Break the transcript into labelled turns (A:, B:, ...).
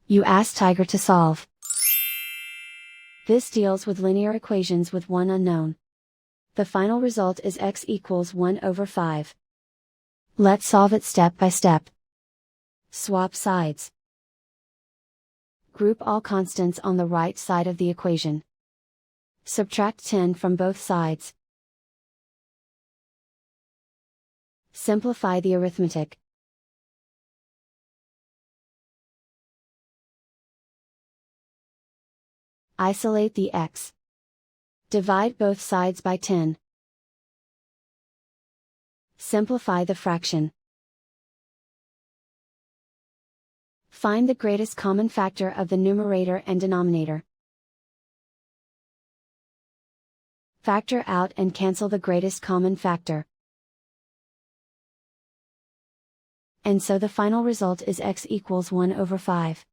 A: You ask Tiger to solve. This deals with linear equations with one unknown. The final result is x equals 1 over 5. Let's solve it step by step. Swap sides. Group all constants on the right side of the equation. Subtract 10 from both sides. Simplify the arithmetic. Isolate the x. Divide both sides by 10. Simplify the fraction. Find the greatest common factor of the numerator and denominator. Factor out and cancel the greatest common factor. And so the final result is x equals 1 over 5.